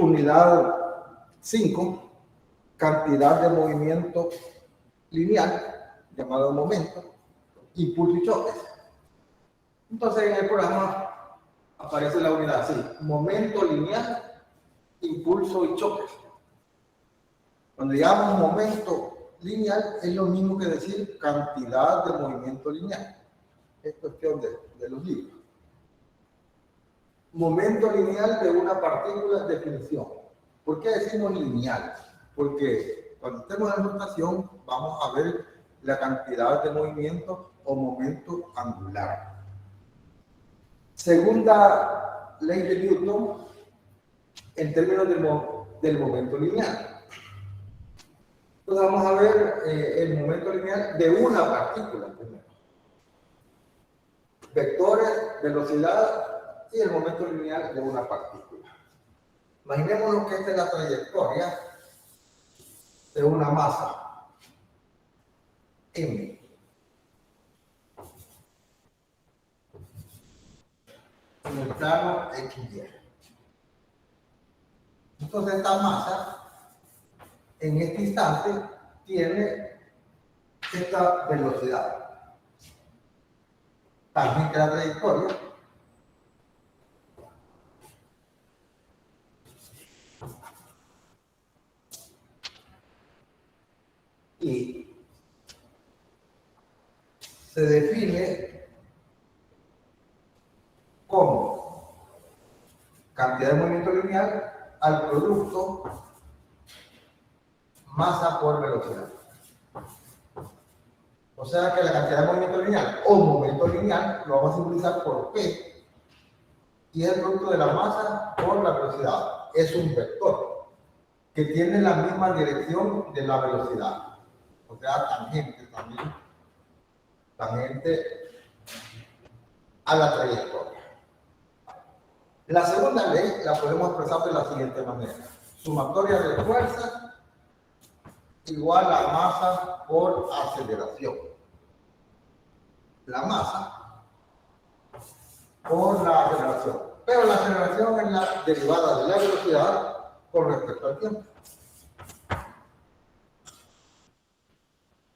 unidad 5, cantidad de movimiento lineal, llamado momento, impulso y choques. Entonces en el programa aparece la unidad así: momento lineal, impulso y choques. Cuando llamamos momento lineal es lo mismo que decir cantidad de movimiento lineal. Es cuestión de los libros. Momento lineal de una partícula, definición. ¿Por qué decimos lineal? Porque cuando estemos en rotación vamos a ver la cantidad de movimiento o momento angular. Segunda ley de Newton en términos del momento lineal. Entonces vamos a ver el momento lineal de una partícula primero. Vectores, velocidad y el momento lineal de una partícula. Imaginémonos que esta es la trayectoria de una masa M. En el plano XY. Entonces esta masa en este instante tiene esta velocidad. También que la trayectoria. Y se define como cantidad de movimiento lineal al producto masa por velocidad. O sea que la cantidad de movimiento lineal o momento lineal lo vamos a simbolizar por P y es el producto de la masa por la velocidad. Es un vector que tiene la misma dirección de la velocidad. O sea, tangente también. Tangente a la trayectoria. La segunda ley la podemos expresar de la siguiente manera: sumatoria de fuerza igual a masa por aceleración. La masa por la aceleración. Pero la aceleración es la derivada de la velocidad con respecto al tiempo.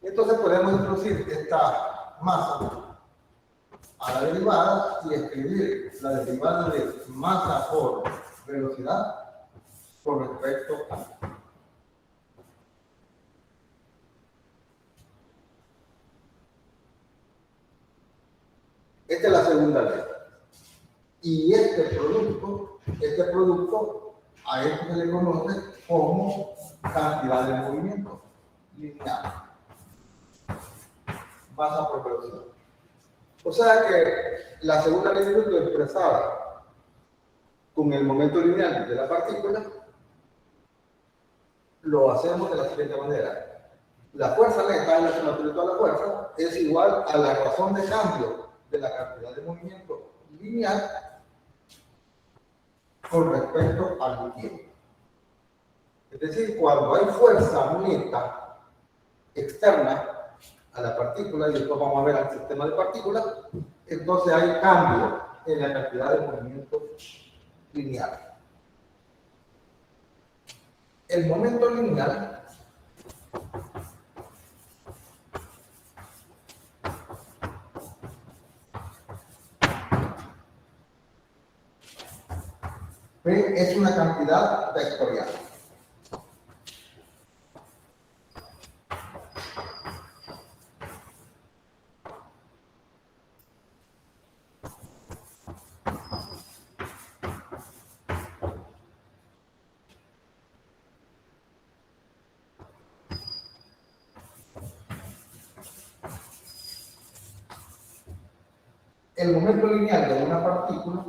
Entonces podemos introducir esta masa a la derivada y escribir la derivada de masa por velocidad con respecto a. Esta es la segunda ley. Y este producto a esto se le conoce como cantidad de movimiento lineal. Masa por velocidad. O sea que la segunda ley de Newton expresada con el momento lineal de la partícula lo hacemos de la siguiente manera: la fuerza neta en la sumatoria de toda la fuerza es igual a la razón de cambio de la cantidad de movimiento lineal con respecto al tiempo. Es decir, cuando hay fuerza neta externa a la partícula, y después vamos a ver al sistema de partículas, entonces hay cambio en la cantidad de movimiento lineal. El momento lineal P es una cantidad vectorial. El momento lineal de una partícula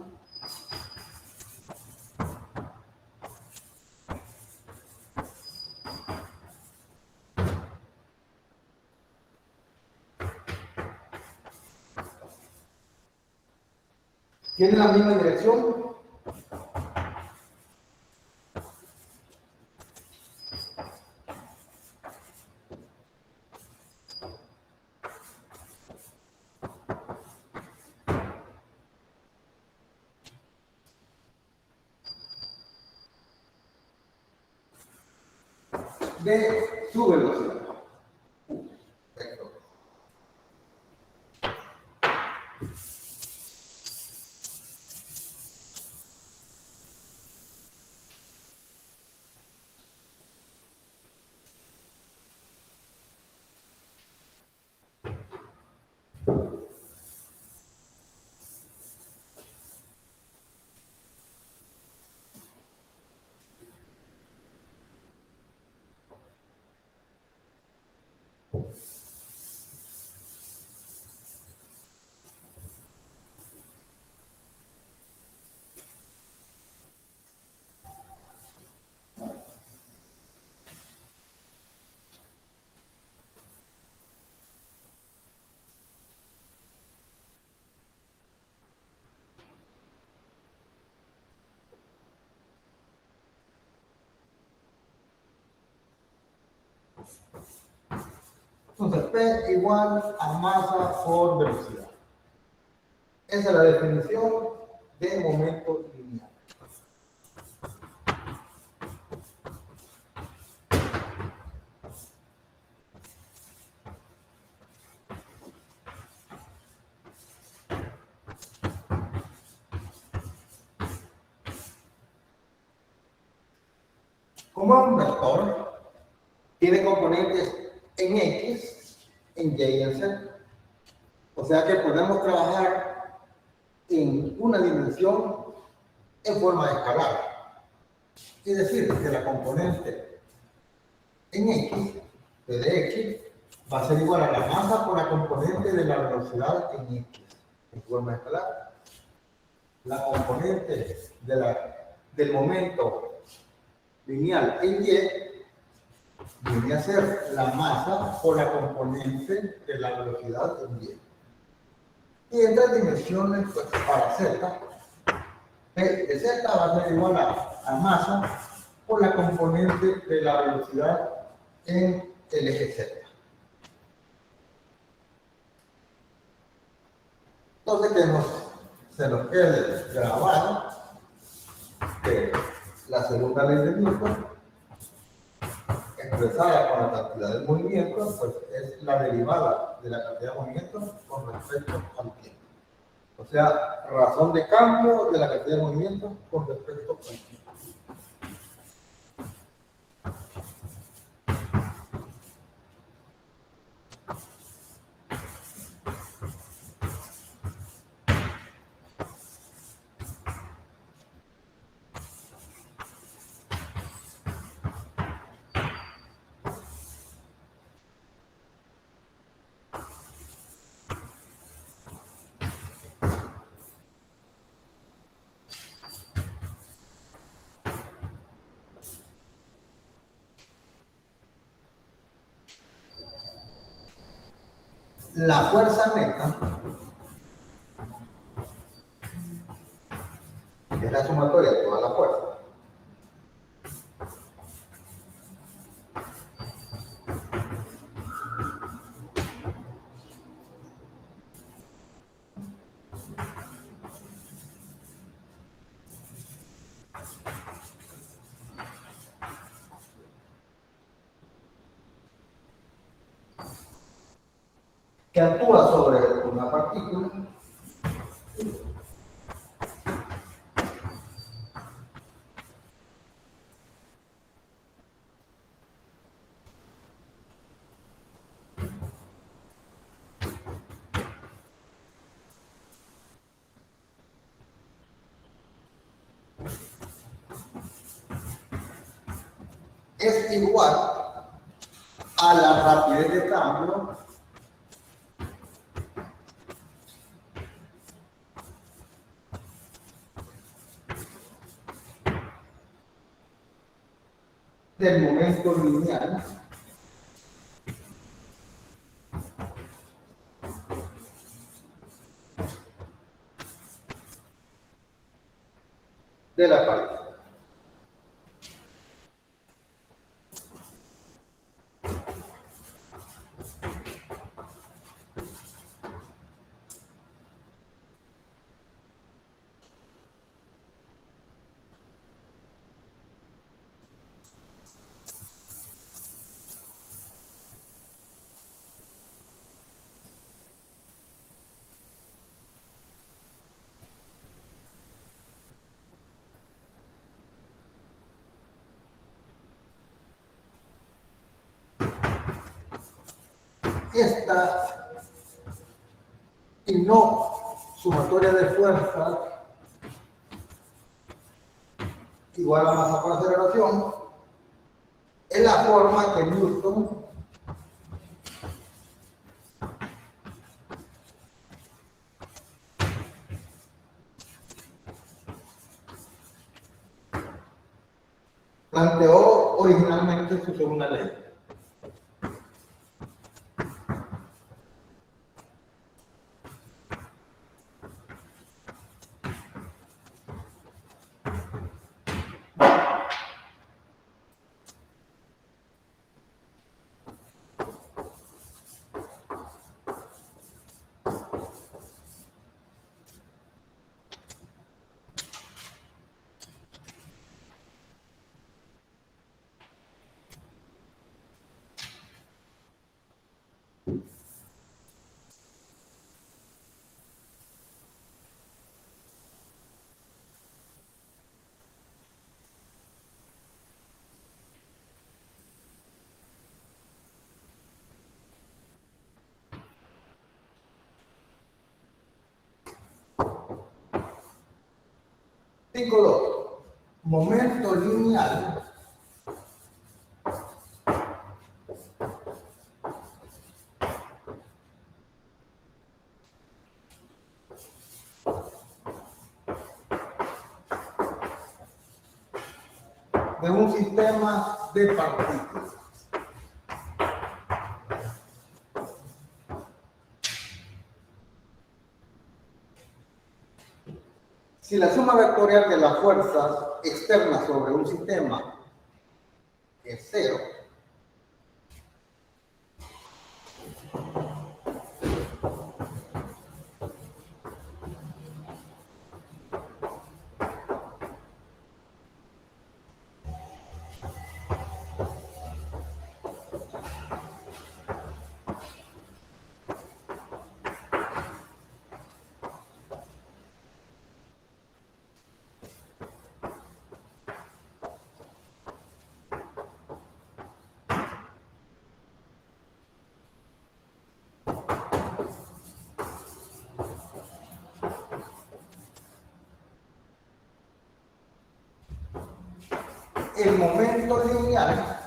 tiene la misma dirección de su velocidad. Vector. Entonces, P igual a masa por velocidad. Esa es la definición de momento lineal. Como es un vector, tiene componentes en X, en Y y en Z. O sea que podemos trabajar en una dimensión en forma escalar. Es decir, que la componente en X, P de X, va a ser igual a la masa por la componente de la velocidad en X, en forma escalar. La componente del momento lineal en Y viene a ser la masa por la componente de la velocidad en Y. Y en las dimensiones, pues para Z, P de Z va a ser igual a masa por la componente de la velocidad en el eje Z. Entonces, que se nos quede grabado que la segunda ley de Newton, expresada con la cantidad de movimiento, pues es la derivada de la cantidad de movimiento con respecto al tiempo. O sea, razón de cambio de la cantidad de movimiento con respecto al tiempo. La fuerza neta es la sumatoria de toda la fuerza. Que actúa sobre una partícula es igual a la rapidez de cambio del momento lineal de la partícula. esta y no sumatoria de fuerzas igual a masa por aceleración es la forma que Newton planteó originalmente su segunda ley. Cinco dos. Momento lineal de un sistema de partículas. Si la suma vectorial de las fuerzas externas sobre un sistema es cero, el momento lineal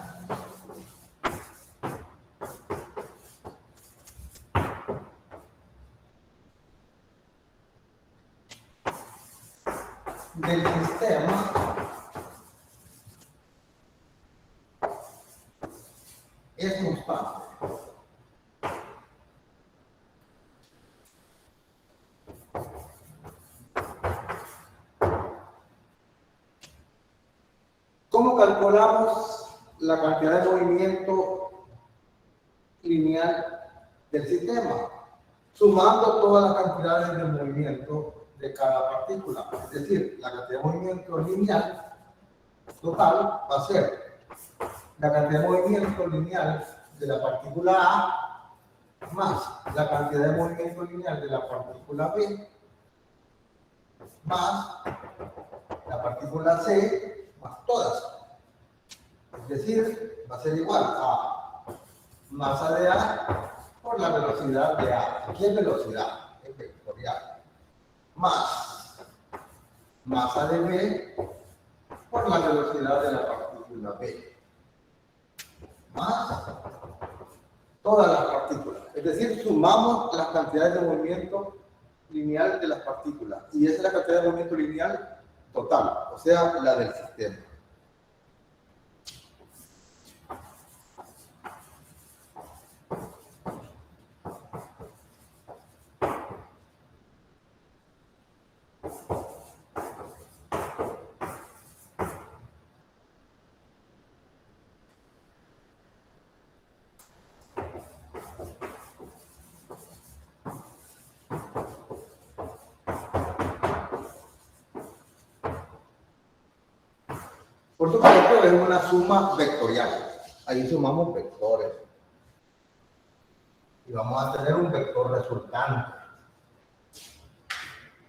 del sistema es constante. ¿Cómo calculamos la cantidad de movimiento lineal del sistema? Sumando todas las cantidades de movimiento de cada partícula. Es decir, la cantidad de movimiento lineal total va a ser la cantidad de movimiento lineal de la partícula A más la cantidad de movimiento lineal de la partícula B más la partícula C más todas. Es decir, va a ser igual a masa de A por la velocidad de A. Aquí es velocidad, es vectorial. Más masa de B por la velocidad de la partícula B. Más todas las partículas. Es decir, sumamos las cantidades de movimiento lineal de las partículas. Y esa es la cantidad de movimiento lineal total, o sea, la del sistema. Por supuesto, es una suma vectorial. Ahí sumamos vectores. Y vamos a tener un vector resultante.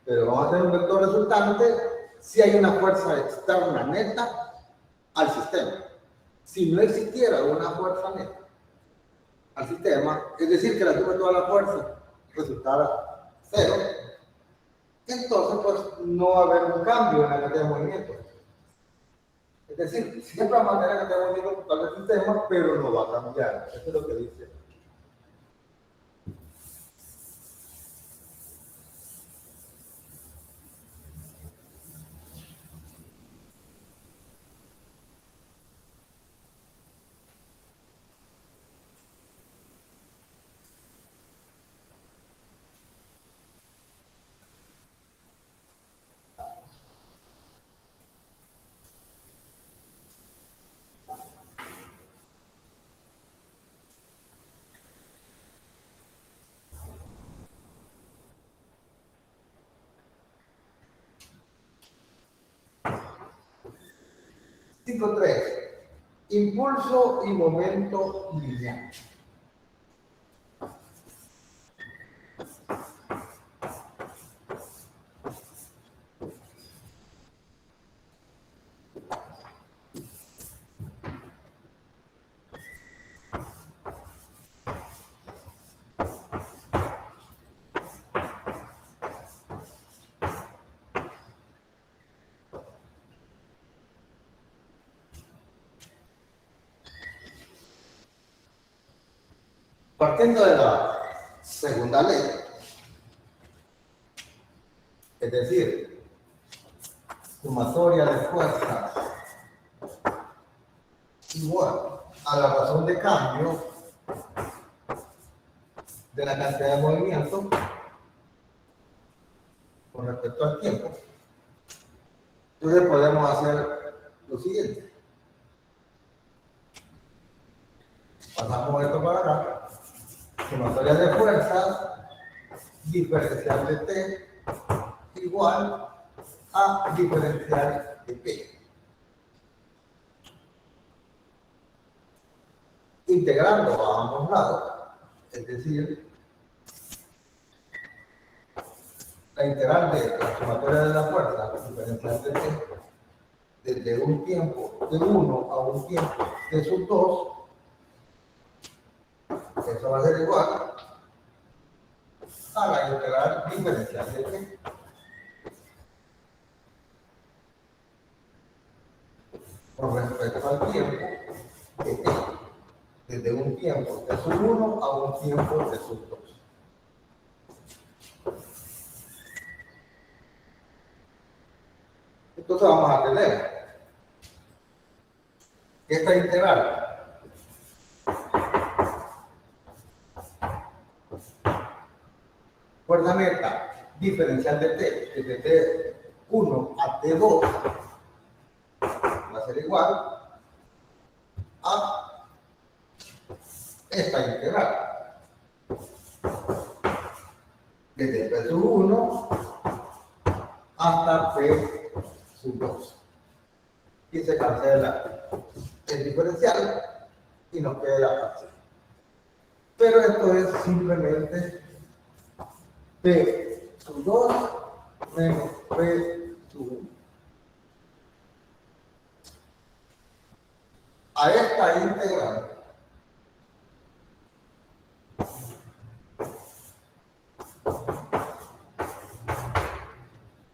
Pero vamos a tener un vector resultante si hay una fuerza externa neta al sistema. Si no existiera una fuerza neta, al sistema, es decir, que la suma de toda la fuerza resultara cero, entonces pues no va a haber un cambio en la cantidad de movimiento. Es decir, siempre va a mantener la cantidad de movimiento total del sistema, pero no va a cambiar. Eso es lo que dice. Cinco tres. Impulso y momento lineal. Partiendo de la segunda ley, es decir, sumatoria de fuerzas igual a la razón de cambio de la cantidad de movimiento con respecto al tiempo, entonces podemos hacer lo siguiente. Pasamos esto para acá. Sumatoria de fuerzas diferencial de T igual a diferencial de P. Integrando a ambos lados, es decir, la integral de la sumatoria de la fuerza diferencial de T desde un tiempo de 1 a un tiempo de sus 2, eso va a ser igual a la integral diferencial de T con respecto al tiempo de T, desde un tiempo de sub 1 a un tiempo de sub 2. Entonces vamos a tener esta integral fuerza neta diferencial de T, desde T1 a T2, va a ser igual a esta integral desde P sub 1 hasta P sub 2. Y se cancela el diferencial y nos queda la fracción. Pero esto es simplemente P sub 2 menos P sub 1. A esta integral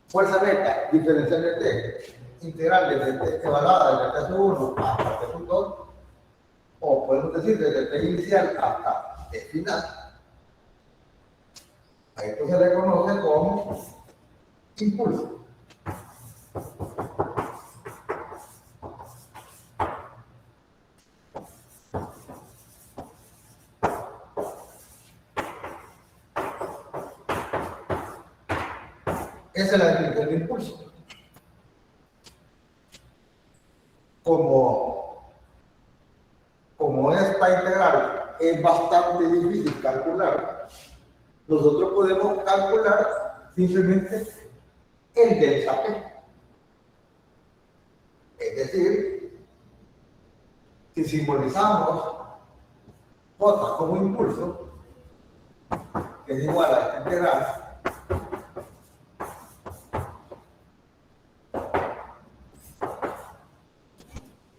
fuerza neta diferencial de T integral desde T evaluada desde T sub 1 hasta T sub 2, o podemos decir desde T inicial hasta T final. A esto se le conoce como impulso. Esa es la definición de impulso. Como esta integral es bastante difícil calcular, nosotros podemos calcular simplemente el delta P. Es decir, si simbolizamos J como impulso, que es igual a esta integral,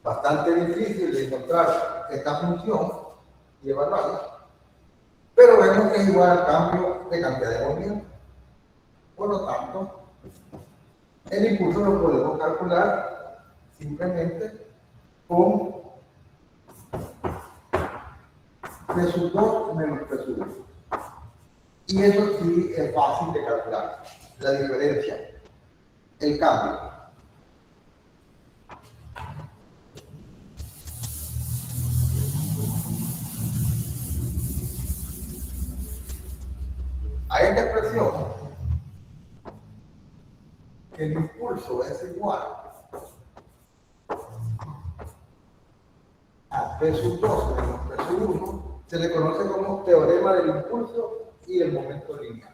bastante difícil de encontrar esta función, y evaluarlas, pero vemos que es igual al cambio de cantidad de movimiento. Por lo tanto, el impulso lo podemos calcular simplemente con P sub 2 menos P sub 1. Y eso sí es fácil de calcular, la diferencia, el cambio. A esta expresión, que el impulso es igual a P sub 2 menos P sub 1, se le conoce como teorema del impulso y el momento lineal.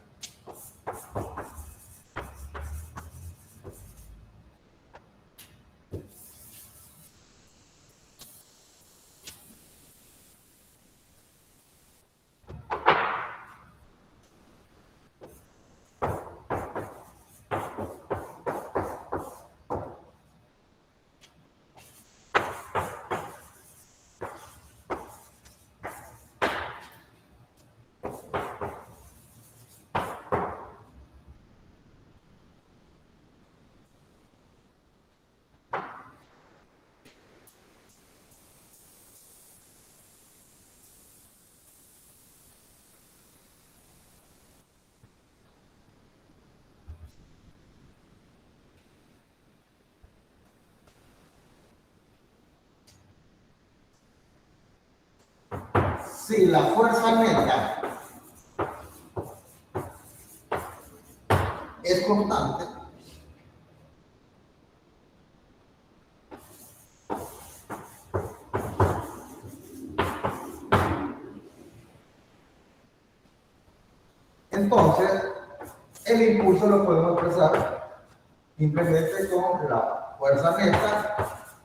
Si la fuerza neta es constante, entonces el impulso lo podemos expresar simplemente con la fuerza neta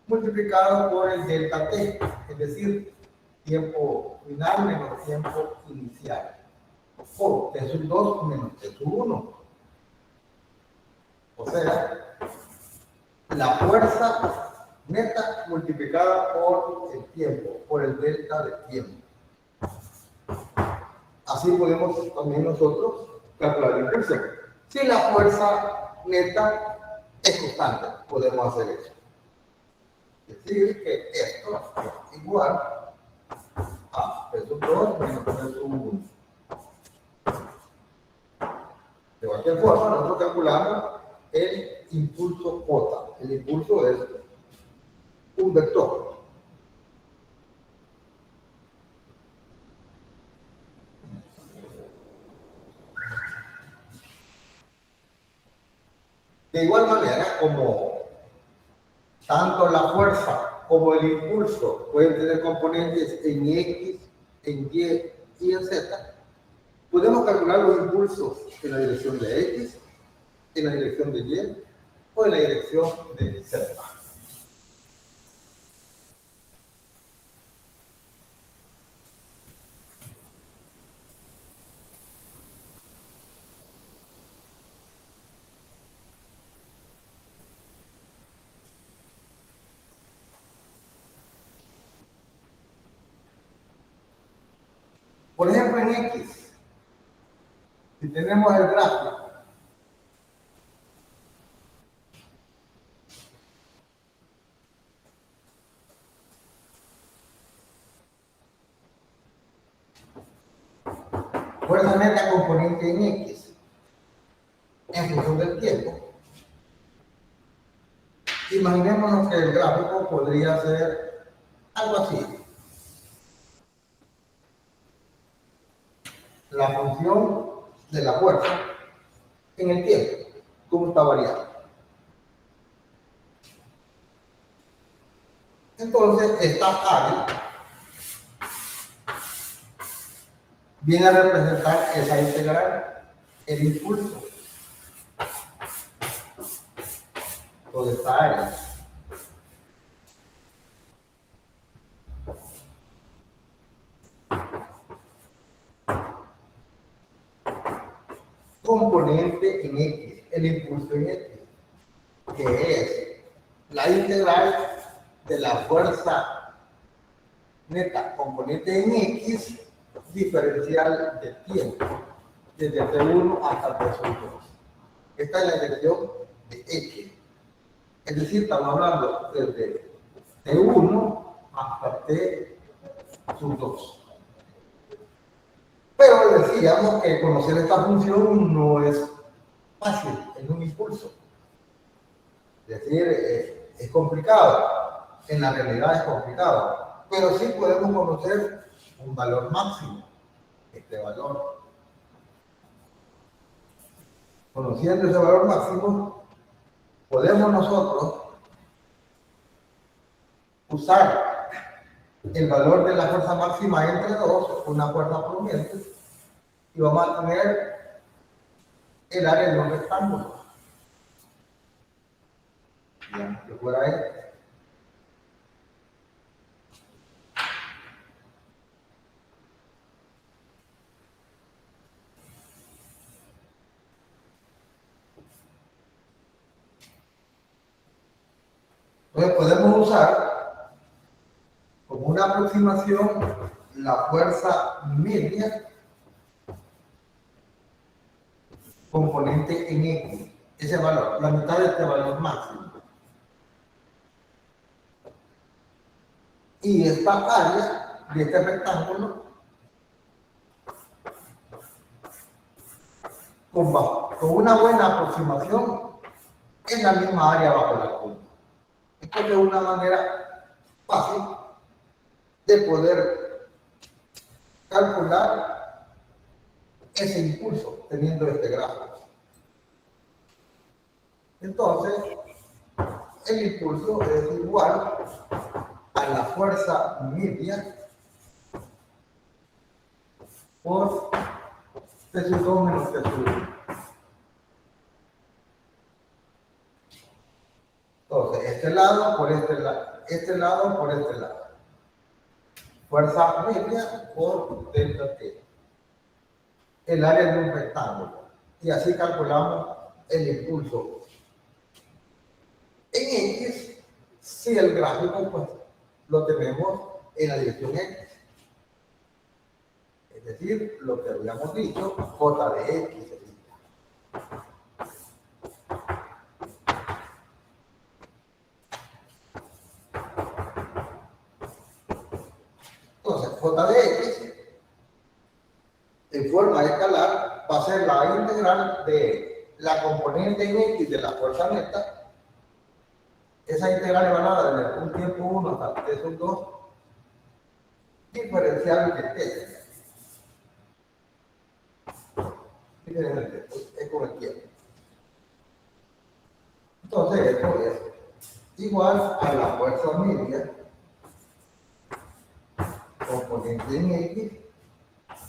multiplicado por el delta t, es decir, tiempo final menos tiempo inicial, por T sub 2 menos T sub 1. O sea, la fuerza neta multiplicada por el tiempo, por el delta de tiempo. Así podemos también nosotros calcular la impulsión. Si la fuerza neta es constante, podemos hacer eso. Es decir, que esto es igual a P sub 2 menos P sub 1. De cualquier forma, nosotros calculamos el impulso J. El impulso es un vector. De igual manera, como tanto la fuerza como el impulso pueden tener componentes en X, en Y y en Z, podemos calcular los impulsos en la dirección de X, en la dirección de Y o en la dirección de Z. Por ejemplo, en X, si tenemos el gráfico, fuerza neta componente en X, en función del tiempo, imaginémonos que el gráfico podría ser algo así. La función de la fuerza en el tiempo, cómo está variando. Entonces, esta área viene a representar esa integral, el impulso, toda esta área. Componente en X, el impulso en X, que es la integral de la fuerza neta, componente en X, diferencial de tiempo, desde T1 hasta T2. Esta es la dirección de X. Es decir, estamos hablando desde T1 hasta T2. Pero decíamos que conocer esta función no es fácil, es un impulso. Es decir, es complicado, en la realidad es complicado, pero sí podemos conocer un valor máximo, este valor. Conociendo ese valor máximo, podemos nosotros usar el valor de la fuerza máxima entre dos, una fuerza prudente, y vamos a tener el área de un rectángulo. Bien, que fuera ahí. Entonces podemos usar como una aproximación la fuerza media componente en X, ese valor, la mitad de este valor máximo. Y esta área de este rectángulo con una buena aproximación es la misma área bajo la curva. Esto es una manera fácil de poder calcular ese impulso teniendo este gráfico. Entonces, el impulso es igual a la fuerza media por T2 menos T1. Entonces, este lado por este lado por este lado. Fuerza media por delta T. El área de un rectángulo. Y así calculamos el impulso. En X, si el gráfico pues, lo tenemos en la dirección X. Es decir, lo que habíamos dicho, J de X sería. Entonces, J de X, en forma escalar, va a ser la integral de la componente en X de la fuerza neta. Esa integral evaluada desde un tiempo 1 hasta el T2, diferencial de T. Es con el tiempo. Entonces, esto es igual a la fuerza media componente en X,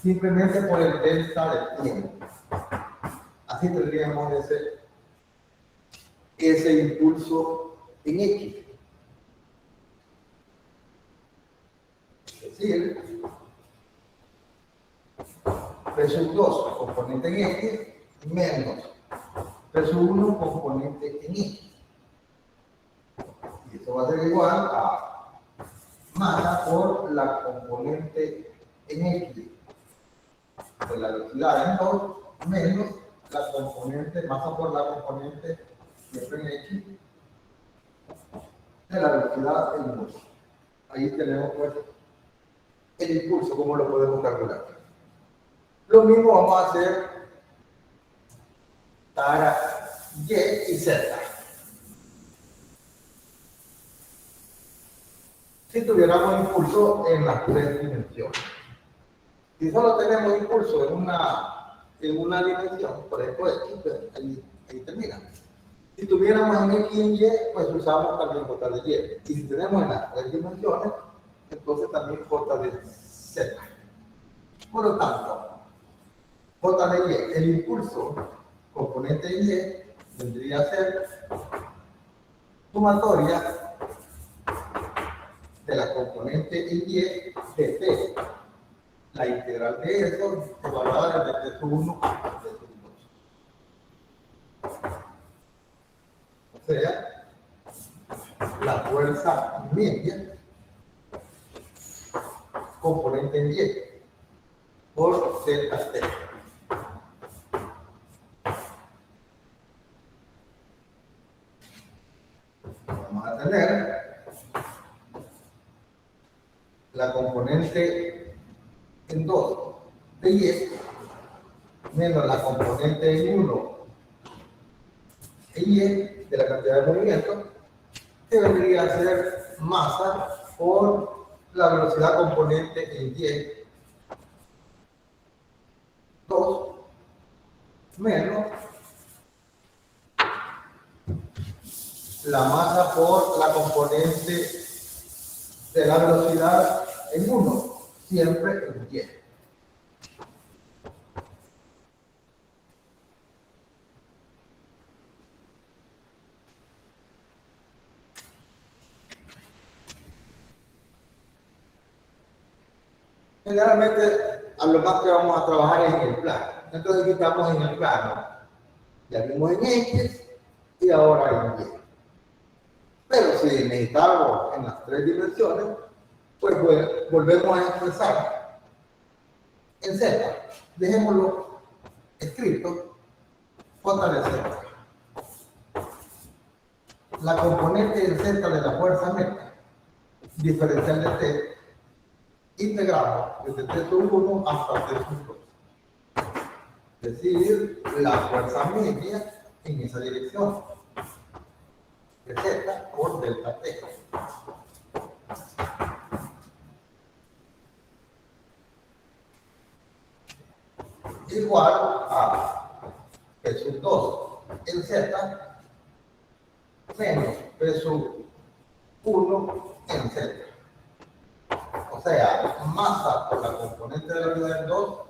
simplemente por el delta del tiempo. Así tendríamos ese impulso en X. Es decir, P2 componente en X menos P1 componente en X. Y esto va a ser igual a masa por la componente en X de la velocidad en 2 menos la componente, masa por la componente siempre en X de la velocidad en 2. Ahí tenemos pues el impulso, cómo lo podemos calcular. Lo mismo vamos a hacer para Y y Z. Si tuviéramos impulso en las tres dimensiones. Si solo tenemos impulso en una dimensión, por ejemplo, X, pues ahí termina. Si tuviéramos en X y en Y, pues usamos también J de Y. Y si tenemos en las tres dimensiones, entonces también J de Z. Por lo tanto, J de Y, el impulso componente Y, vendría a ser sumatoria de la componente Y de T. La integral de eso evaluada desde T1 hasta T2. O sea, la fuerza media componente en Y por delta T. Vamos a tener la componente en 2 de Y menos la componente en 1 en Y de la cantidad de movimiento, que vendría a ser masa por la velocidad componente en Y 2 menos la masa por la componente de la velocidad en 1, siempre en Y. Generalmente, a lo más que vamos a trabajar es en el plano. Entonces, aquí estamos en el plano. Ya vimos en X y ahora en Y. Pero si necesitamos en las 3 dimensiones, pues volvemos a expresar en Z. Dejémoslo escrito, J de Z. La componente en Z de la fuerza neta, diferencial de T, integramos desde T sub 1 hasta T sub 2. Es decir, la fuerza media en esa dirección, de Z por delta T. Igual a P sub 2 en Z menos P sub 1 en Z. O sea, masa por la componente de la unidad en 2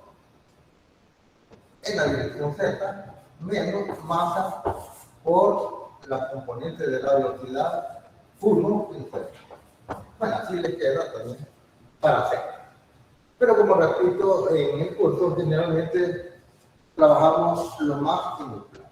en la dirección Z menos masa por la componente de la velocidad 1 en Z. Bueno, así les queda también para hacer. Pero como repito, en el curso generalmente trabajamos lo más en el plano.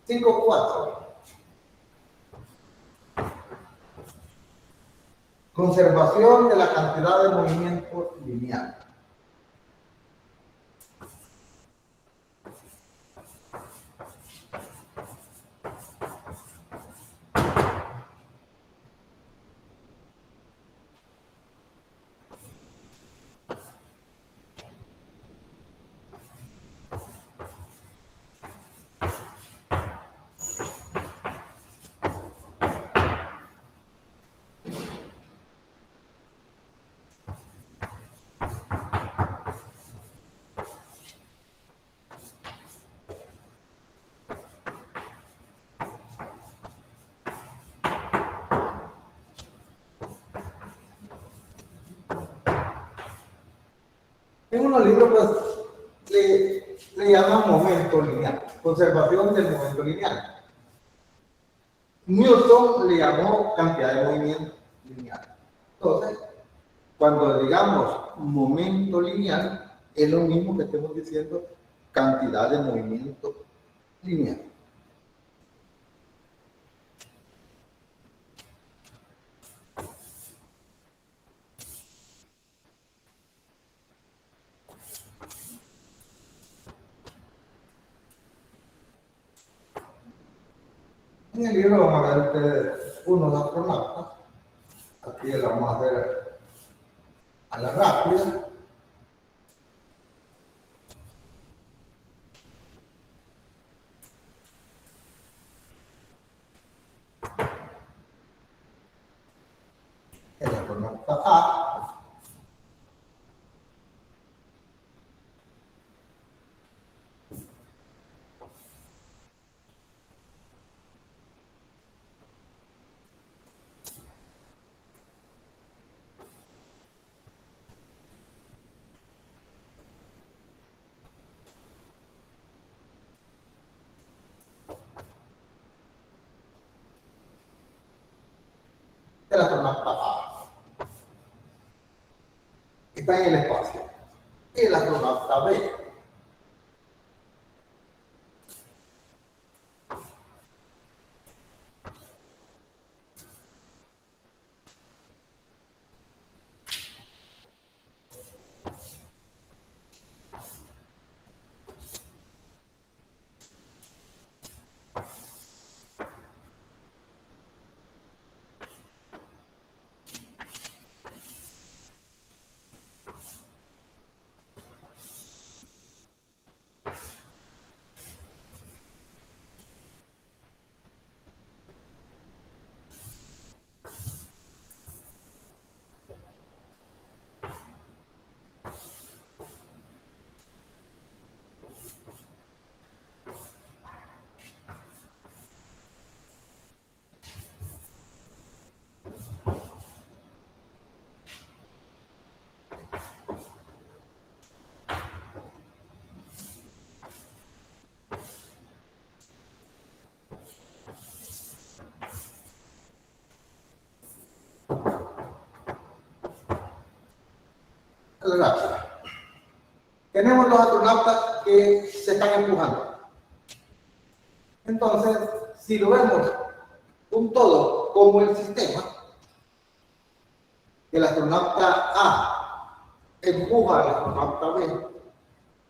Cinco cuatro. Conservación de la cantidad de movimiento lineal. En unos libros, pues, le llaman momento lineal, conservación del momento lineal. Newton le llamó cantidad de movimiento lineal. Entonces, cuando digamos momento lineal, es lo mismo que estemos diciendo cantidad de movimiento lineal. En el libro van a ver ustedes unos astronautas. Aquí lo vamos a hacer a la rápida. El astronauta A. El astronauta A está en el espacio. Y el astronauta B tenemos los astronautas que se están empujando. Entonces, si lo vemos un todo como el sistema, el astronauta A empuja al astronauta B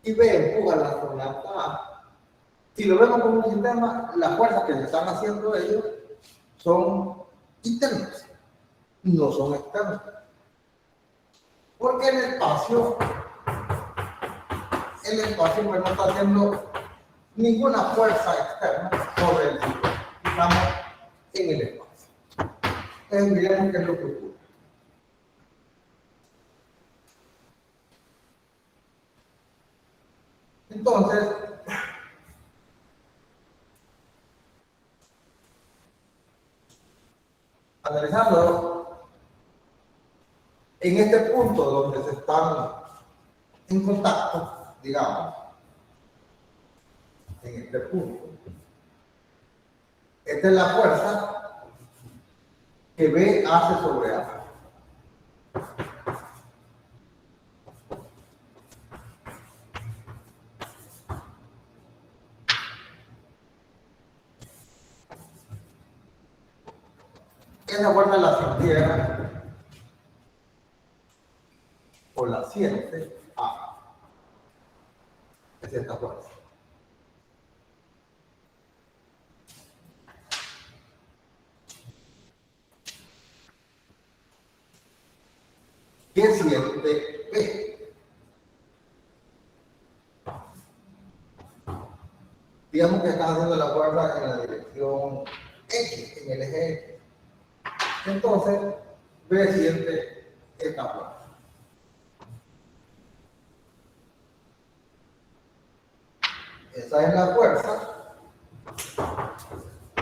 y B empuja al astronauta A. Si lo vemos como un sistema, las fuerzas que se están haciendo ellos son internas, no son externas. Porque el espacio pues, no está haciendo ninguna fuerza externa sobre el sistema. Estamos en el espacio. Entonces miremos qué es lo que ocurre. Entonces, analizando en este punto donde se están en contacto, digamos, en este punto, esta es la fuerza que B hace sobre A. Esa fuerza la sintiera o la siente A. Es esta fuerza. ¿Qué siente B? Digamos que están haciendo la fuerza en la dirección X, en el eje X. Entonces, B siente esta fuerza. Esa es la fuerza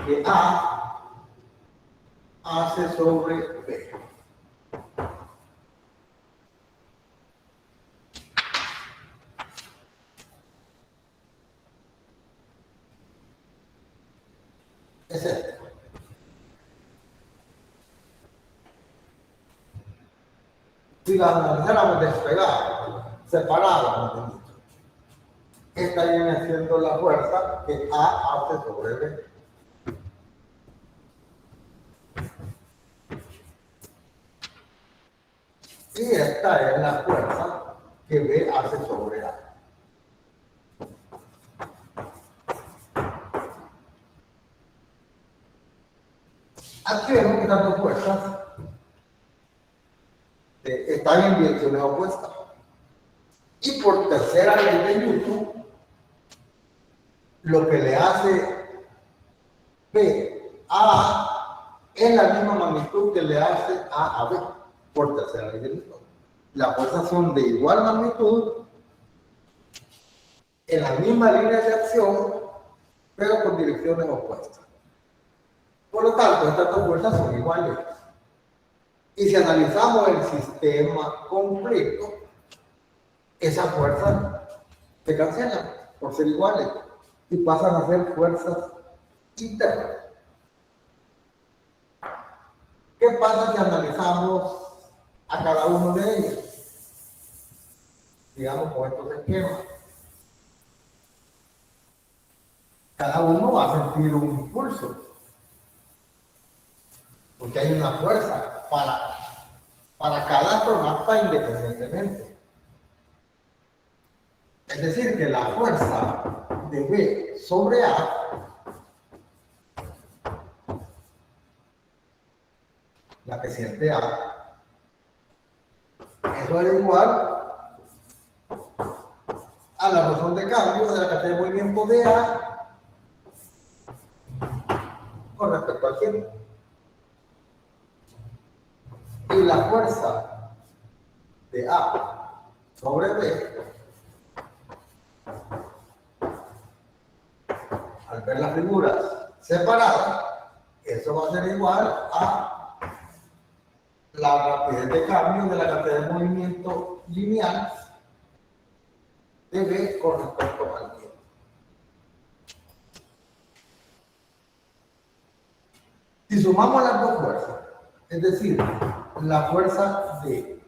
que A hace sobre B. Es este. Si las analizáramos despegadas, separadas, esta viene siendo la fuerza que A hace sobre B. Y esta es la fuerza que B hace sobre A. Aquí vemos que estas dos fuerzas están en direcciones opuestas. Y por tercera ley de Newton, lo que le hace B a A es la misma magnitud que le hace A B, por tercera ley de Newton. Las fuerzas son de igual magnitud, en la misma línea de acción, pero con direcciones opuestas. Por lo tanto, estas dos fuerzas son iguales. Y si analizamos el sistema completo, esas fuerzas se cancelan por ser iguales y pasan a ser fuerzas internas. ¿Qué pasa si analizamos a cada uno de ellos? Digamos con estos esquemas. Cada uno va a sentir un impulso, porque hay una fuerza para cada astronauta independientemente. Es decir, que la fuerza de B sobre A la que siente A, eso es igual a la razón de cambio de la cantidad de movimiento de A con respecto al tiempo. Y la fuerza de A sobre B, al ver las figuras separadas, eso va a ser igual a la rapidez de cambio de la cantidad de movimiento lineal de B con respecto al tiempo. Si sumamos las dos fuerzas, es decir, la fuerza de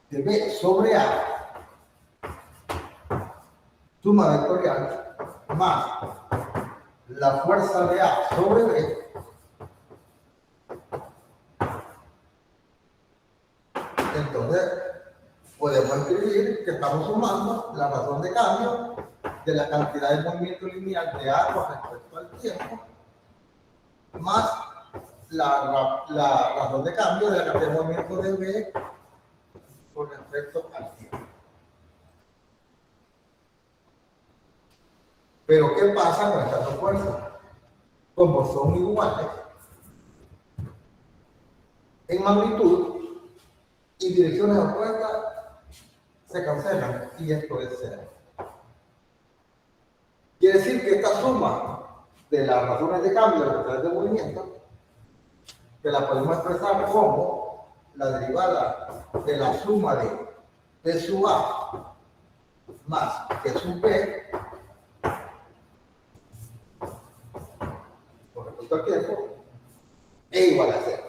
B sobre A, suma vectorial, más la fuerza de A sobre B, entonces podemos escribir que estamos sumando la razón de cambio de la cantidad de movimiento lineal de A con respecto al tiempo, más la razón de cambio de la cantidad de movimiento de B con respecto al tiempo. Pero ¿qué pasa con estas dos fuerzas? Como son iguales en magnitud y direcciones opuestas, se cancelan y esto es cero. Quiere decir que esta suma de las razones de cambio de las velocidades de movimiento, que la podemos expresar como la derivada de la suma de P sub A más P sub B con respecto al tiempo, es igual a cero.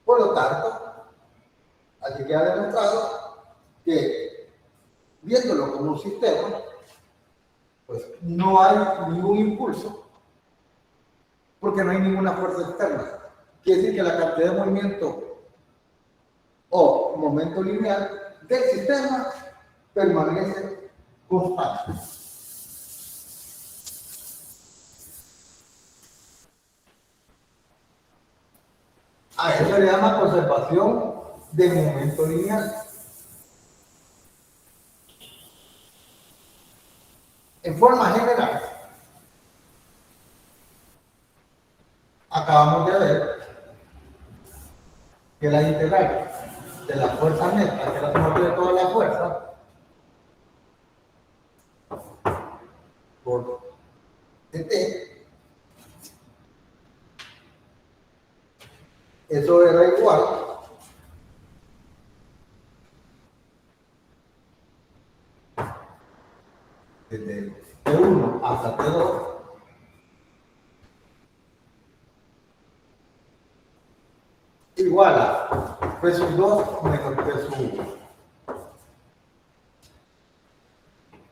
Por lo tanto, aquí queda demostrado que, viéndolo como un sistema, pues no hay ningún impulso, porque no hay ninguna fuerza externa. Quiere decir que la cantidad de movimiento o momento lineal del sistema permanece constante. A eso se le llama conservación de momento lineal. En forma general, acabamos de ver que la integral de la fuerza neta, que es la sumatoria de toda la fuerza, por dt, eso era igual desde T1 hasta T2 igual a P sub 2 menos P sub 1.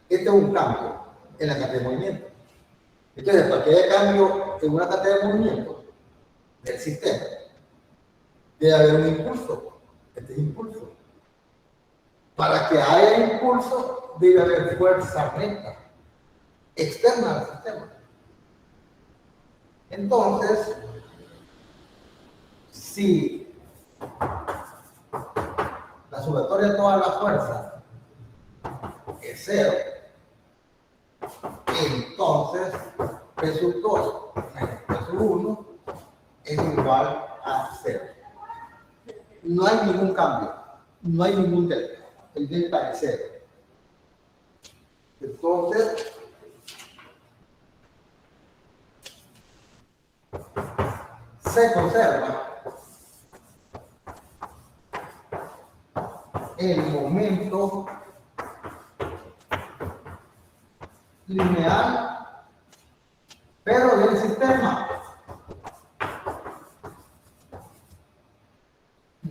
Este es un cambio en la cantidad de movimiento. Entonces, para que haya cambio en una cantidad de movimiento del sistema, debe haber un impulso. Este es impulso. Para que haya impulso, debe haber fuerza neta externa al sistema. Entonces, si la sumatoria de toda la fuerza es cero, entonces P sub 2 menos P sub 1 es igual a 0. No hay ningún cambio, no hay ningún delta. El delta es 0. Entonces, se conserva el momento lineal, pero del sistema.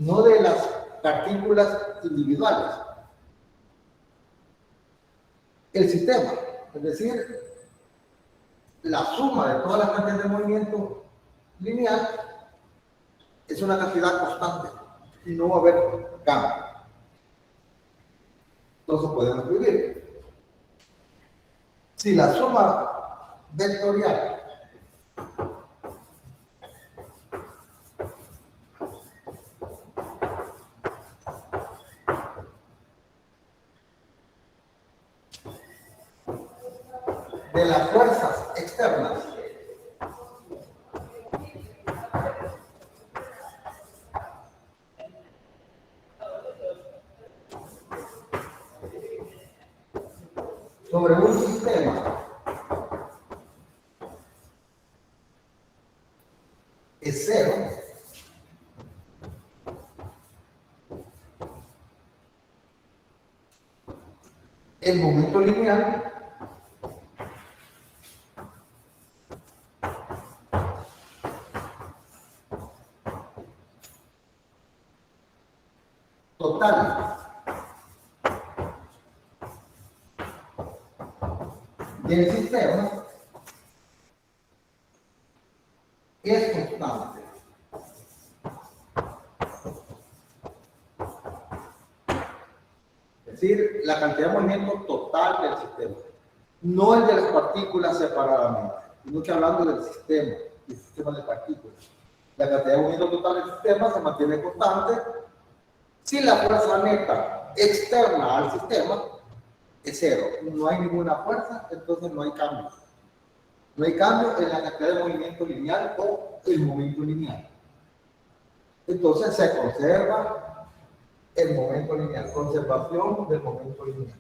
no de las partículas individuales. El sistema, es decir, la suma de todas las cantidades de movimiento lineal es una cantidad constante y no va a haber cambio. Entonces podemos escribir. Si la suma vectorial de las fuerzas externas sobre un sistema es cero, el momento lineal total del sistema es constante. Es decir, la cantidad de movimiento total del sistema, no el de las partículas separadamente, sino que hablando del sistema de partículas. La cantidad de movimiento total del sistema se mantiene constante si la fuerza neta externa al sistema es cero. No hay ninguna fuerza, entonces no hay cambio. No hay cambio en la cantidad de movimiento lineal o el momento lineal. Entonces se conserva el momento lineal, conservación del momento lineal.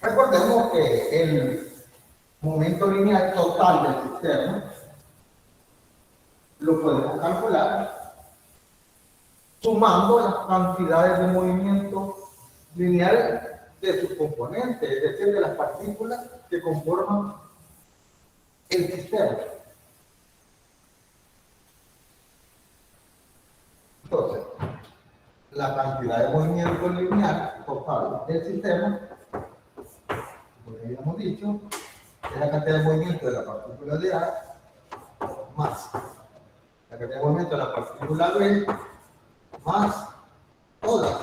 Recordemos que el momento lineal total del sistema lo podemos calcular sumando las cantidades de movimiento lineal de sus componentes, es decir, de las partículas que conforman el sistema. Entonces, la cantidad de movimiento lineal total del sistema, como ya habíamos dicho, es la cantidad de movimiento de la partícula de A más la cantidad de movimiento de la partícula B más todas.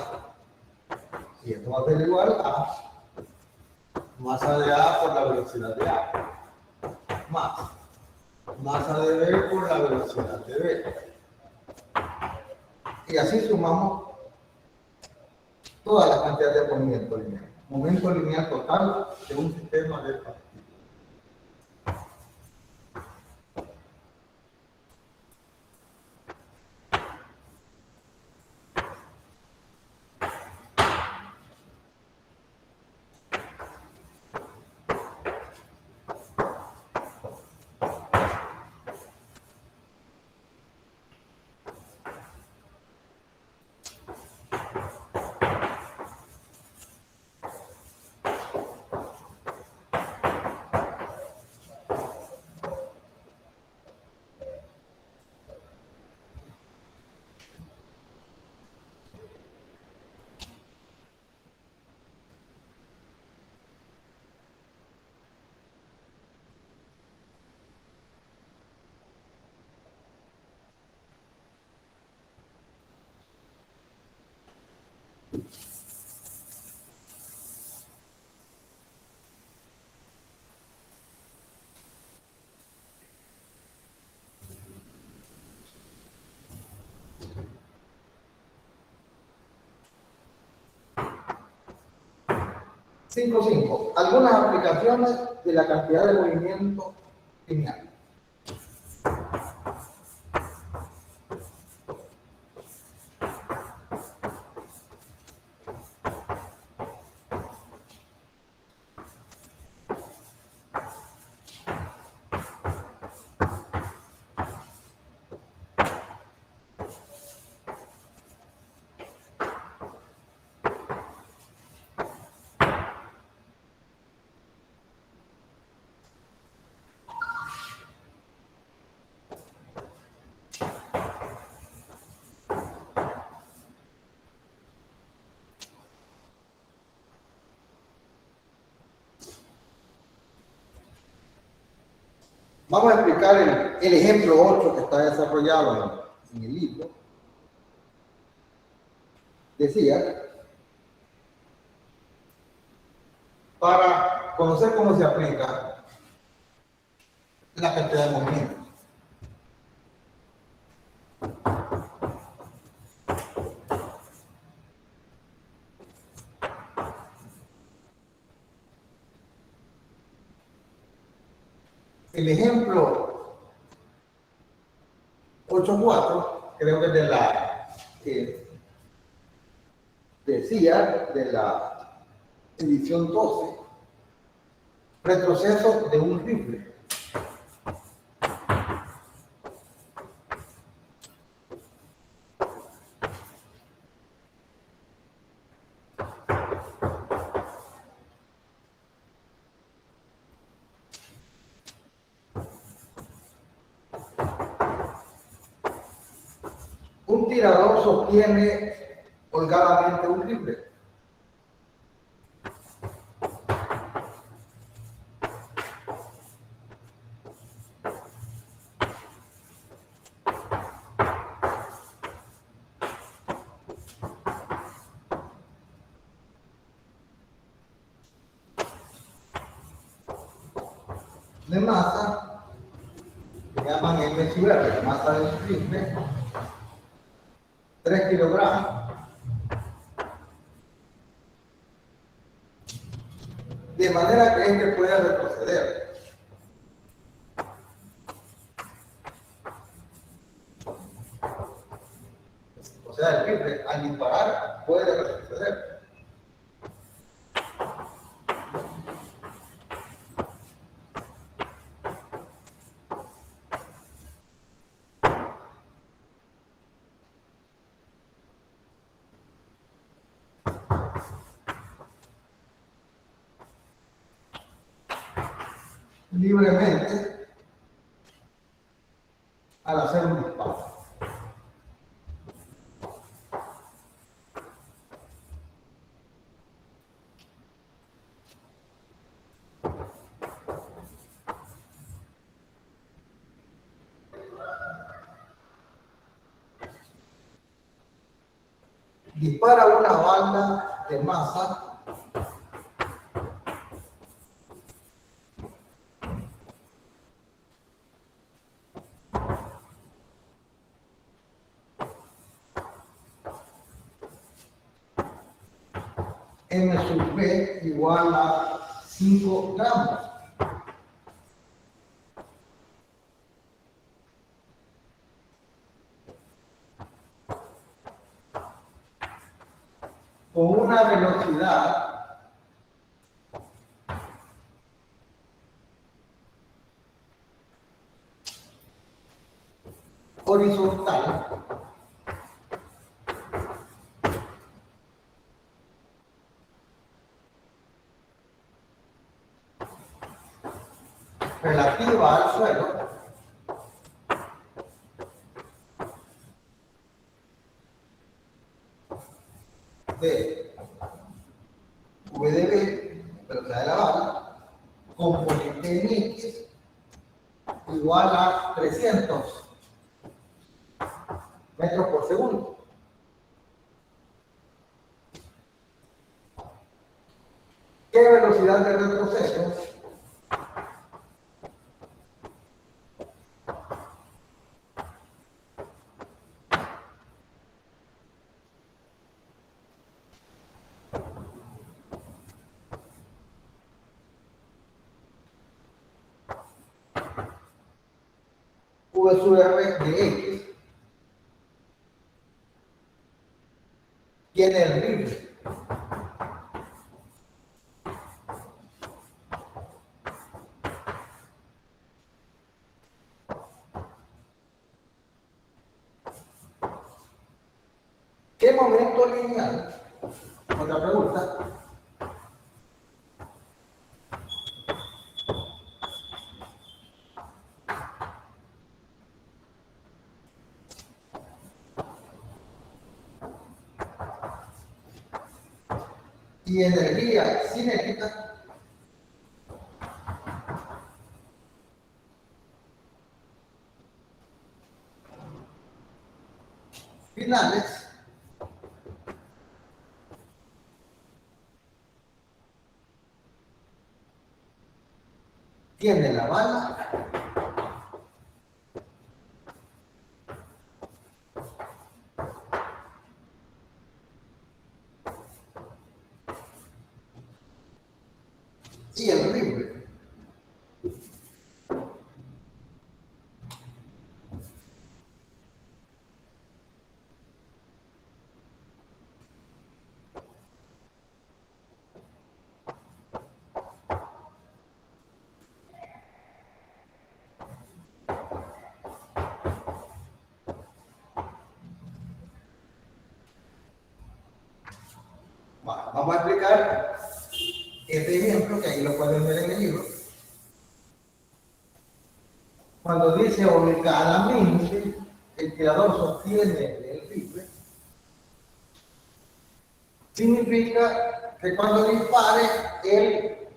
Y esto va a ser igual a masa de A por la velocidad de A más masa de B por la velocidad de B. Y así sumamos todas las cantidades de movimiento lineal. Momento lineal total de un sistema de partículas. Cinco. Algunas aplicaciones de la cantidad de movimiento lineal. Vamos a explicar el ejemplo 8 que está desarrollado en el libro. Decía, para conocer cómo se aplica la cantidad de movimientos. El ejemplo 8.4, creo que de la decía de la edición 12, retroceso de un rifle. Un tirador sostiene holgadamente un rifle. De masa, que llaman MSUR, la masa del rifle, 3 kilogramos. De manera que este pueda retroceder. O sea, el rifle al disparar puede retroceder. Libremente al hacer un disparo. Dispara una banda de masa M sub B igual a 5 gramos. Con una velocidad horizontal relativa al suelo de V de B, velocidad de la bala, componente en X igual a 300 metros por segundo. ¿Qué velocidad de retroceso? V sub R de X tiene el rifle. ¿Qué momento lineal? Otra pregunta. Y energía cinética finales tiene la bala y el rifle. Vamos a explicar este ejemplo que ahí lo pueden ver en el libro. Cuando dice obligadamente, el creador sostiene el rifle, significa que cuando dispare, él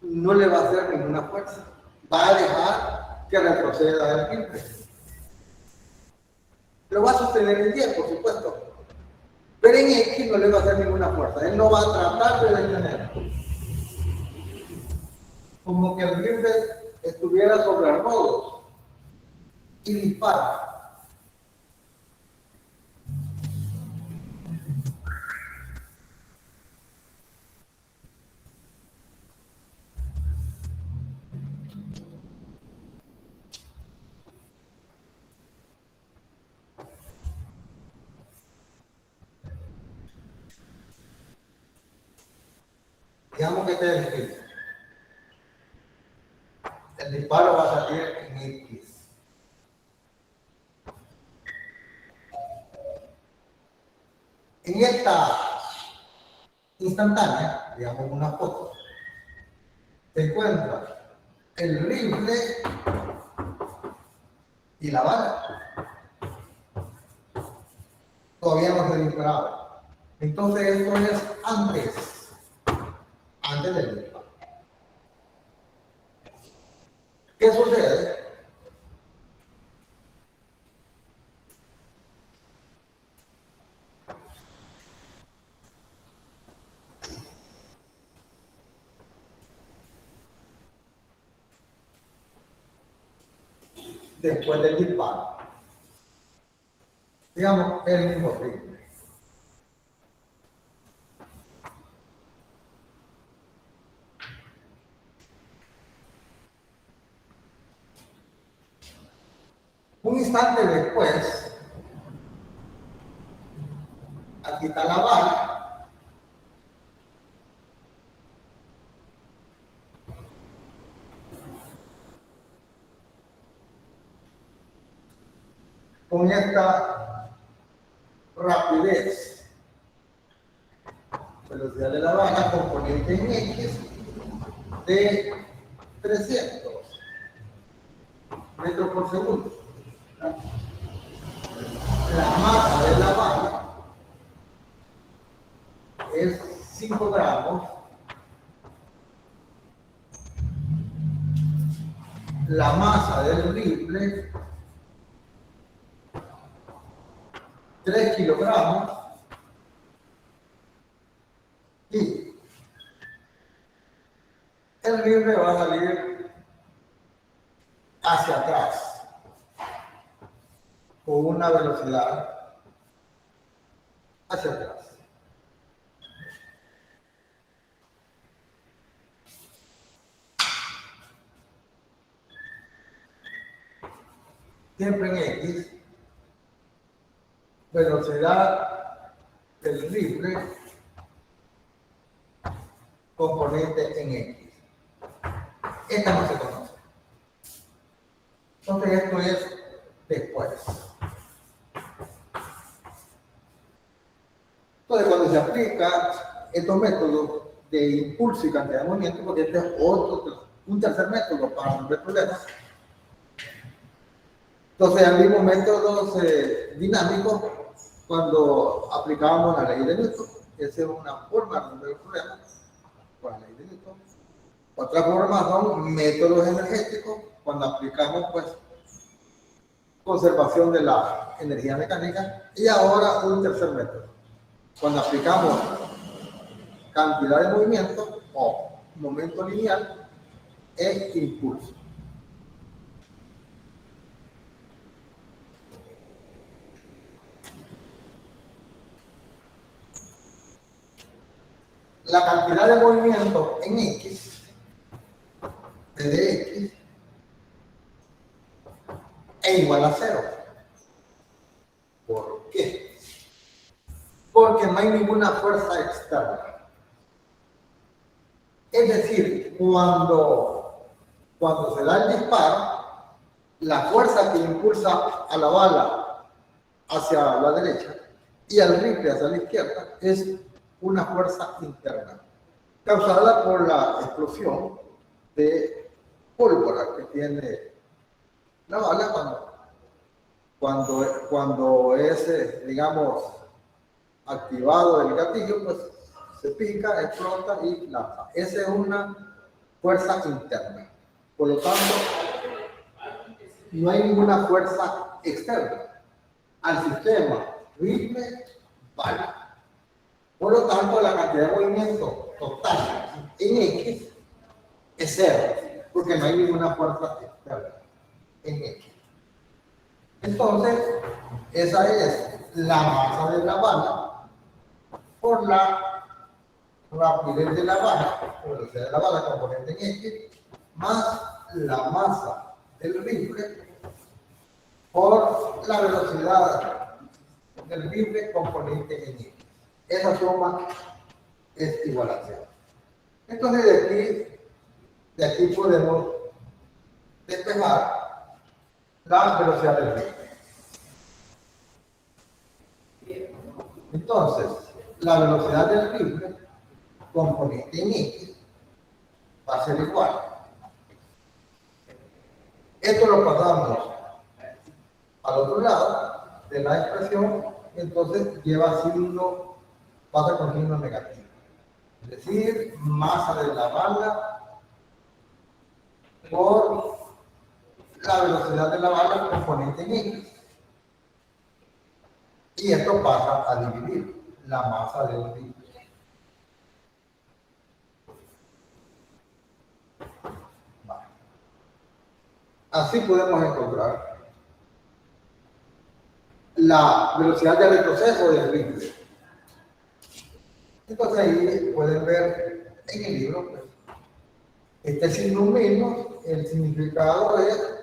no le va a hacer ninguna fuerza. Va a dejar que retroceda el rifle. Lo va a sostener en 10, por supuesto. Pero en X no le va a hacer ninguna fuerza. Él no va a tratar de detenerlo. Como que el rifle estuviera sobre rodos y dispara. Digamos que este es el rifle. El disparo va a salir en X. En esta instantánea, digamos una foto, se encuentra el rifle y la bala. Todavía no se disparaba. Entonces esto es antes del disparo. ¿Qué sucede? Después del disparo. Digamos, el mismo rifle. Un instante después, aquí está la bala. Con esta rapidez, velocidad de la bala, componente en X de 300 metros por segundo. La masa de la bala es 5 gramos. La masa del rifle, 3 kilogramos. Y el rifle va a salir hacia atrás con una velocidad hacia atrás. Siempre en X, velocidad del rifle, componente en X. Esta no se conoce. Entonces esto es después. Entonces cuando se aplica estos métodos de impulso y cantidad de movimiento, porque este es un tercer método para resolver problemas. Entonces, al mismo métodos dinámicos, cuando aplicábamos la ley de Newton, esa es una forma de resolver problemas con la ley de Newton. Otra forma son métodos energéticos, cuando aplicamos pues conservación de la energía mecánica. Y ahora un tercer método. Cuando aplicamos cantidad de movimiento o momento lineal e impulso. La cantidad de movimiento en X, T de X, es igual a 0. ¿Por qué? Porque no hay ninguna fuerza externa. Es decir, cuando se da el disparo, la fuerza que impulsa a la bala hacia la derecha y al rifle hacia la izquierda es una fuerza interna, causada por la explosión de pólvora que tiene la bala cuando es, digamos, activado el gatillo, pues se pica, explota y lanza. Esa es una fuerza interna. Por lo tanto, no hay ninguna fuerza externa al sistema rifle bala. Por lo tanto, la cantidad de movimiento total en X es 0, porque no hay ninguna fuerza externa en X. Entonces, esa es la masa de la bala por la rapidez de la bala, o velocidad de la bala componente en X, más la masa del rifle por la velocidad del rifle componente en X. Esa suma es igual a 0. Entonces de aquí podemos despejar la velocidad del rifle. Entonces, la velocidad del rifle componente en X va a ser igual. Esto lo pasamos al otro lado de la expresión, entonces pasa con signo negativo. Es decir, masa de la bala por la velocidad de la bala componente en X. Y esto pasa a dividir la masa del rifle. Vale. Así podemos encontrar la velocidad de retroceso del rifle. Entonces ahí pueden ver en el libro, pues, este signo menos, el significado es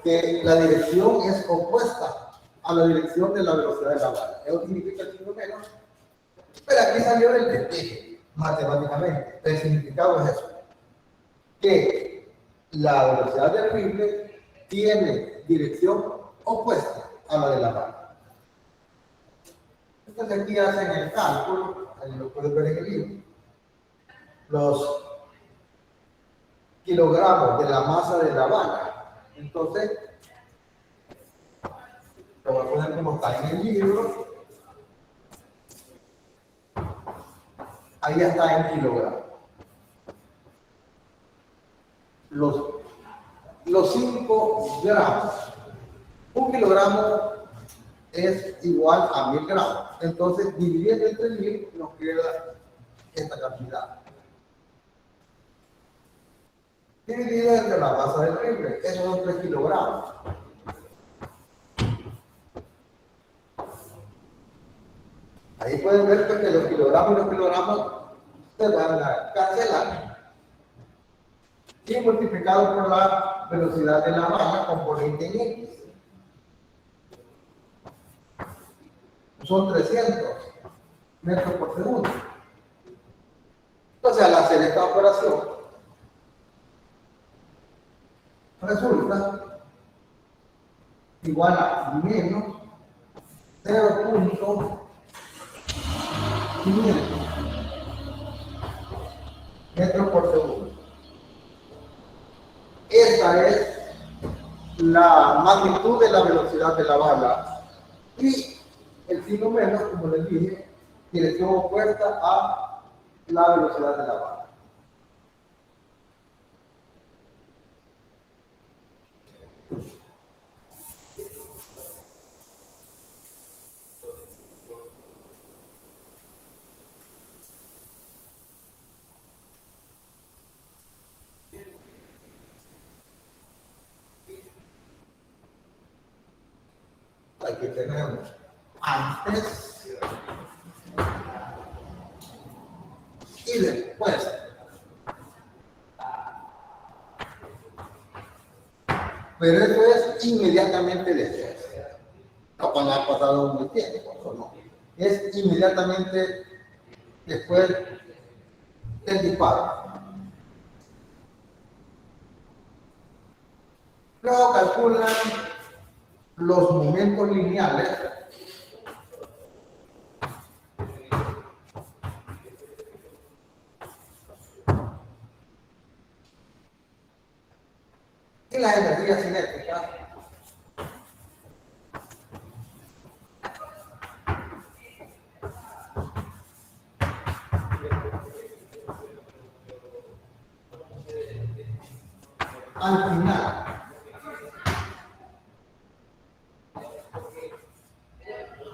que la dirección es opuesta a la dirección de la velocidad de la bala. Eso significa el signo menos, pero aquí salió el despeje matemáticamente. El significado es eso, que la velocidad del rifle tiene dirección opuesta a la de la bala. Entonces aquí hacen el cálculo, ahí lo pueden ver en el libro, los kilogramos de la masa de la bala. Entonces, lo voy a poner como está en el libro. Ahí está en kilogramos. Los 5 gramos. Un kilogramo es igual a 1000 gramos. Entonces, dividiendo entre 1000 nos queda esta cantidad. Dividido entre la masa del rifle, esos son 3 kilogramos. Ahí pueden ver que los kilogramos y los kilogramos se van a cancelar. Y multiplicado por la velocidad de la bala componente en X. Son 300 metros por segundo. Entonces, al hacer esta operación, resulta igual a menos 0.500 metros por segundo. Esta es la magnitud de la velocidad de la bala y el signo menos, como les dije, dirección opuesta a la velocidad de la bala. aquí tenemos antes y después. Pero eso es inmediatamente después. No cuando ha pasado un tiempo, eso no. Es inmediatamente después del disparo. Luego calculan los momentos lineales y las energías cinéticas al final.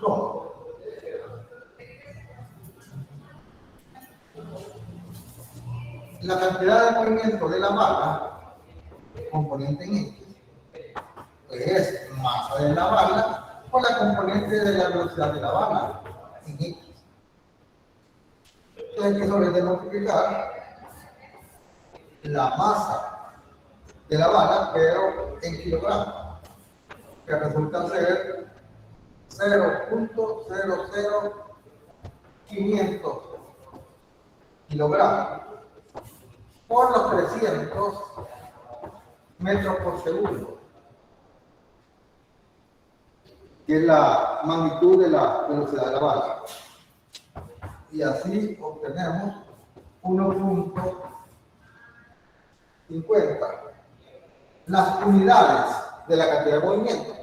Son la cantidad de movimiento de la bala, componente en X, es masa de la bala, por la componente de la velocidad de la bala en X. Entonces, que sobre de multiplicar la masa de la bala, pero en kilogramos, que resulta ser 0.00500 kilogramos por los 300 metros por segundo, que es la magnitud de la velocidad de la bala. Y así obtenemos 1.50. Las unidades de la cantidad de movimiento,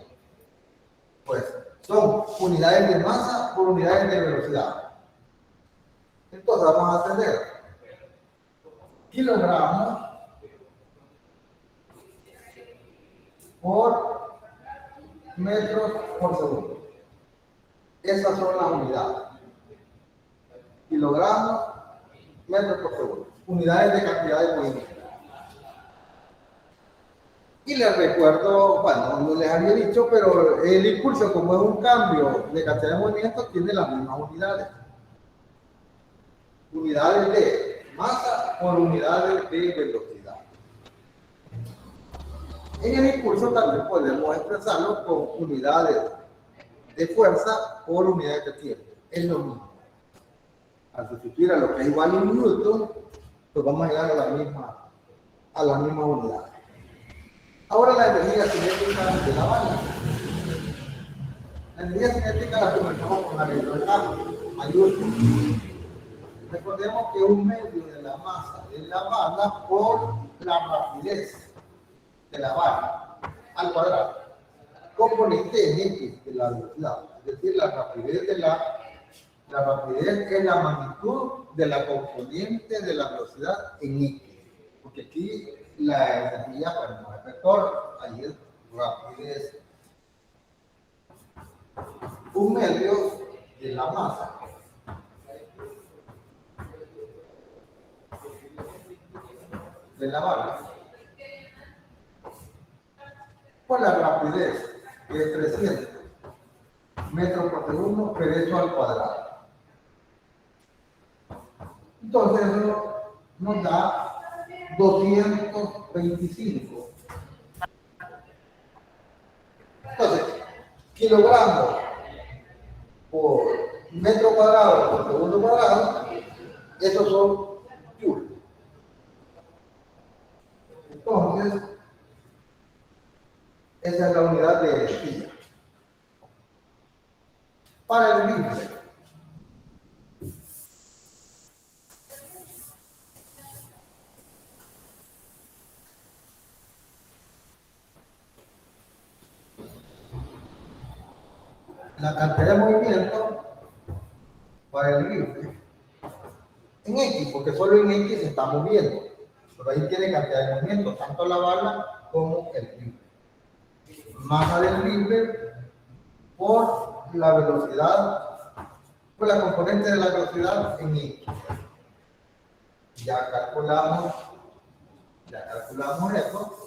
pues, son unidades de masa por unidades de velocidad. Entonces vamos a tener kilogramos por metros por segundo. Esas son las unidades. Kilogramos, metros por segundo. Unidades de cantidad de movimiento. Y les recuerdo, bueno, no les había dicho, pero el impulso, como es un cambio de cantidad de movimiento, tiene las mismas unidades. Unidades de masa por unidades de velocidad. En el impulso también podemos expresarlo con unidades de fuerza por unidades de tiempo. Es lo mismo. Al sustituir a lo que es igual a un newton, pues vamos a llegar a la misma unidad. Ahora la energía cinética de la bala. La energía cinética la conectamos con la electrocambio, mayúscula. Recordemos que un medio de la masa de la bala por la rapidez de la bala al cuadrado. Componente en X de la velocidad. Es decir, la rapidez es la magnitud de la componente de la velocidad en X. Porque aquí la energía, bueno, no es vector, ahí es rapidez. Un medio de la masa de la bala por la rapidez, que es 300 metros por segundo, pero eso al cuadrado. Entonces eso nos da 225. Entonces, kilogramos por metro cuadrado por segundo cuadrado, esos son joules. Entonces, esa es la unidad de energía. Para el rifle, la cantidad de movimiento para el rifle en X, porque solo en X se está moviendo, pero ahí tiene cantidad de movimiento, tanto la bala como el rifle. Masa del rifle por la velocidad, por la componente de la velocidad en X. Ya calculamos eso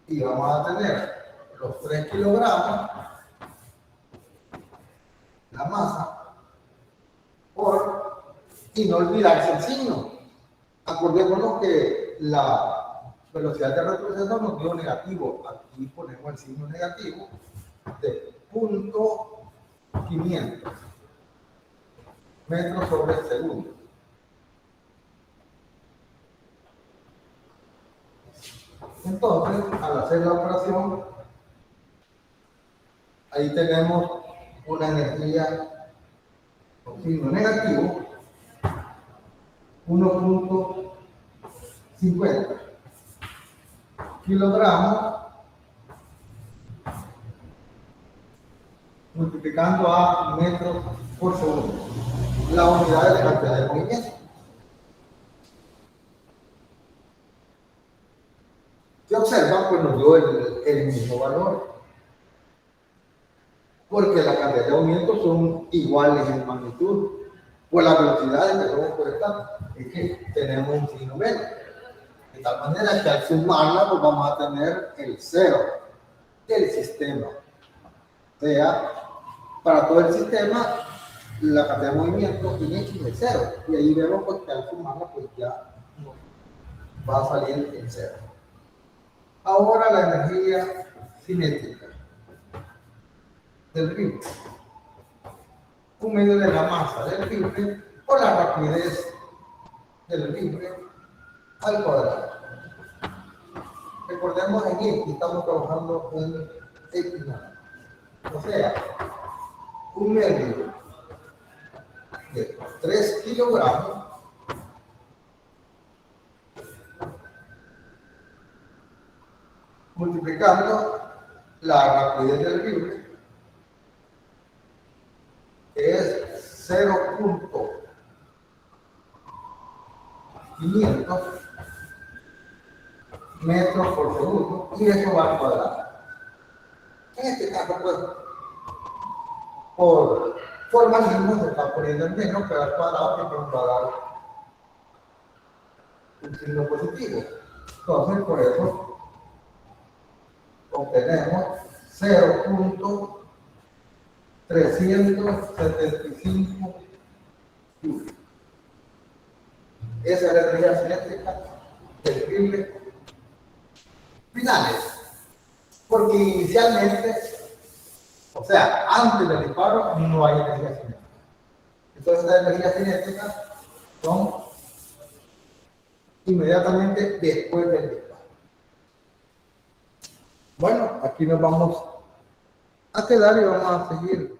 y vamos a tener los 3 kilogramos, la masa, y no olvidarse el signo. Acordémonos que la velocidad de retroceso nos dio negativo. Aquí ponemos el signo negativo de 0.500 metros sobre segundo. Entonces, al hacer la operación, ahí tenemos una energía con signo negativo, 1.50 kilogramos multiplicando a metros por segundo, la unidad de la cantidad de movimiento. Si observan, pues nos dio el mismo valor, porque las cantidades de movimiento son iguales en magnitud. Por la velocidad que tenemos por estar, es que tenemos un signo menos. De tal manera que al sumarla, pues vamos a tener el cero del sistema. O sea, para todo el sistema, la cantidad de movimiento en X es cero. Y ahí vemos pues, que al sumarla, pues ya va a salir el cero. Ahora la energía cinética del rifle. Un medio de la masa del rifle o la rapidez del rifle al cuadrado. Recordemos en X, estamos trabajando en X. O sea, un medio de 3 kilogramos multiplicando la rapidez del rifle, que es 0.500 metros por segundo, y eso va al cuadrado. En este caso, pues, por formalismo se está poniendo el menos, pero al cuadrado siempre nos va a dar un signo positivo. Entonces, por eso obtenemos 0.375 joules. Esa es la energía cinética del rifle finales, porque inicialmente, o sea, antes del disparo no hay energía cinética. Entonces la energía cinética son inmediatamente después del disparo. Bueno, aquí nos vamos a quedar y vamos a seguir